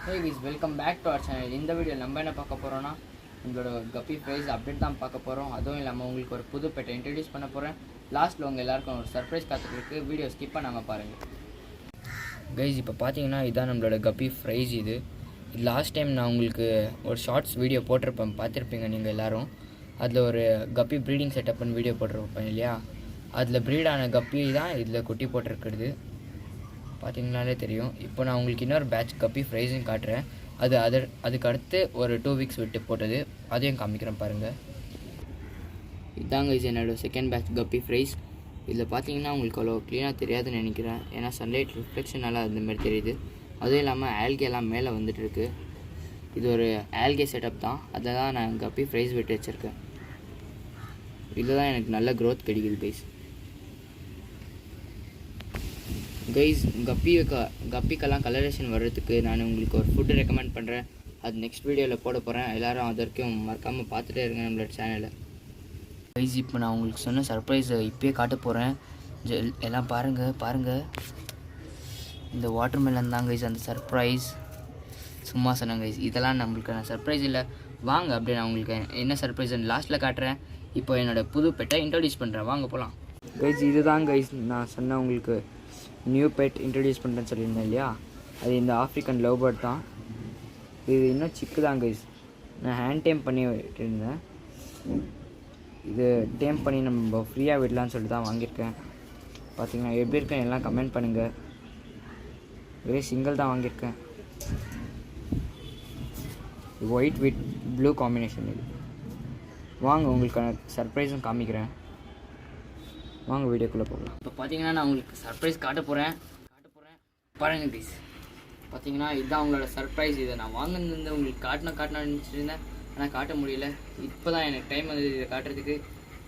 Hey guys, welcome back to our channel. இந்த video நம்ம என்ன பார்க்க போகிறோம்னா உங்களோட கப்பி ப்ரைஸ் அப்டேட் தான் பார்க்க போகிறோம். அதுவும் இல்லாமல் உங்களுக்கு ஒரு புது பெட்டை இன்ட்ரடியூஸ் பண்ண போகிறேன். லாஸ்ட்டில் உங்கள் எல்லாருக்கும் ஒரு சர்ப்ரைஸ் காத்துருக்கு. வீடியோ ஸ்கிப் பண்ணாமல் பாருங்கள். கைஸ் இப்போ பார்த்தீங்கன்னா இதுதான் நம்மளோட கப்பி ப்ரைஸ். இது லாஸ்ட் டைம் நான் உங்களுக்கு ஒரு ஷார்ட்ஸ் வீடியோ போட்டிருப்பேன், பார்த்துருப்பீங்க நீங்கள் எல்லோரும். அதில் ஒரு கப்பி ப்ரீடிங் செட்டப்னு வீடியோ போட்டிருப்பேன் இல்லையா? அதில் ப்ரீடான கப்பி தான் இதில் குட்டி போட்டிருக்கிறது, பார்த்தீங்கனாலே தெரியும். இப்போ நான் உங்களுக்கு இன்னொரு பேட்ச் கப்பி ப்ரைஸும் காட்டுறேன். அதுக்கு அடுத்து ஒரு 2 வீக்ஸ் விட்டு போட்டது, அதையும் காமிக்கிறேன் பாருங்கள். இதாங்க இது என்னோடய செகண்ட் பேட்ச் கப்பி ப்ரைஸ். இதில் பார்த்தீங்கன்னா உங்களுக்கு அவ்வளோ க்ளீனாக தெரியாதுன்னு நினைக்கிறேன், ஏன்னா சன்லைட் ரிஃப்ளெக்ஷனால் அந்தமாதிரி தெரியுது. அதுவும் இல்லாமல் ஆல்கேலாம் மேலே வந்துட்டுருக்கு. இது ஒரு ஆல்கே செட்டப் தான், அதில் தான் நான் கப்பி ப்ரைஸ் விட்டு வச்சுருக்கேன். இதில் தான் எனக்கு நல்ல க்ரோத் கிடைக்குது கைஸ். கப்பிக்கெல்லாம் கலரேஷன் வர்றதுக்கு நான் உங்களுக்கு ஒரு ஃபுட்டு ரெக்கமெண்ட் பண்ணுறேன். அது நெக்ஸ்ட் வீடியோவில் போட போகிறேன். எல்லோரும் அது வரைக்கும் மறக்காமல் பார்த்துட்டே இருங்க நம்மளோட சேனலில். கைஸ் இப்போ நான் உங்களுக்கு சொன்ன சர்ப்ரைஸை இப்போயே காட்ட போகிறேன். எல்லாம் பாருங்கள். இந்த வாட்டர் மெலன் தான் கைஸ் அந்த சர்ப்ரைஸ். சும்மா சொன்னேன் கைஸ், இதெல்லாம் நம்மளுக்கான சர்ப்ரைஸ் இல்லை. வாங்க அப்படியே நான் உங்களுக்கு என்ன சர்ப்ரைஸ்ன்னு லாஸ்ட்டில் காட்டுறேன். இப்போ என்னோடய புது பெட்டை இன்ட்ரடியூஸ் பண்ணுறேன், வாங்க போகலாம். கைஸ் இதுதான் கைஸ் நான் சொன்ன உங்களுக்கு நியூ பெட் இன்ட்ரடியூஸ் பண்ணுறேன்னு சொல்லியிருந்தேன் இல்லையா? அது இந்த ஆஃப்ரிக்கன் லவ் பேர்ட் தான். இது இன்னும் சிக்கு தான் கைஸ். நான் ஹேண்ட் டேம் பண்ணி விட்டுருந்தேன். இது டேம் பண்ணி நம்ம ஃப்ரீயாக விடலான்னு சொல்லிட்டு தான் வாங்கியிருக்கேன். பார்த்தீங்கன்னா எப்படி இருக்கேன் எல்லாம் கமெண்ட் பண்ணுங்கள். ஒரே சிங்கிள் தான் வாங்கியிருக்கேன். White with blue combination. இது வாங்க உங்களுக்கான சர்ப்ரைஸும் காமிக்கிறேன். வாங்க வீடியோக்குள்ளே போகலாம். இப்போ பார்த்தீங்கன்னா நான் உங்களுக்கு சர்ப்ரைஸ் காட்ட போகிறேன் பாருங்க ப்ளீஸ். பார்த்தீங்கன்னா இதுதான் உங்களோட சர்ப்ரைஸ். இதை நான் வாங்கினது உங்களுக்கு காட்டணும் நினச்சிருந்தேன், ஆனால் காட்ட முடியல. இப்போ தான் எனக்கு டைம் வந்து இதை காட்டுறதுக்கு.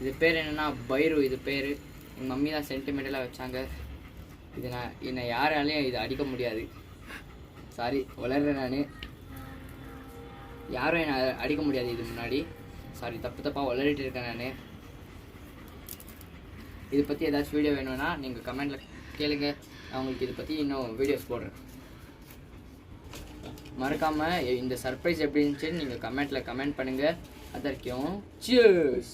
இது பேர் என்னென்னா பைரு. இது பேர் எங்கள் மம்மி தான் சென்டிமெண்டலாக வச்சாங்க. இது என்னை யாராலையும் இதை அடிக்க முடியாது. சாரி வளர்றேன் நான், யாரும் என்னை அடிக்க முடியாது இது முன்னாடி. சாரி தப்பாக வளரிட்டு இருக்கேன் நான். இதை பற்றி ஏதாச்சும் வீடியோ வேணும்னா நீங்கள் கமெண்டில் கேளுங்க, நான் உங்களுக்கு இதை பற்றி இன்னும் வீடியோஸ் போடுறேன். மறக்காமல் இந்த சர்ப்ரைஸ் எப்படி இருந்துச்சுன்னு நீங்கள் கமெண்ட் பண்ணுங்கள். அதற்கும் சியர்ஸ்.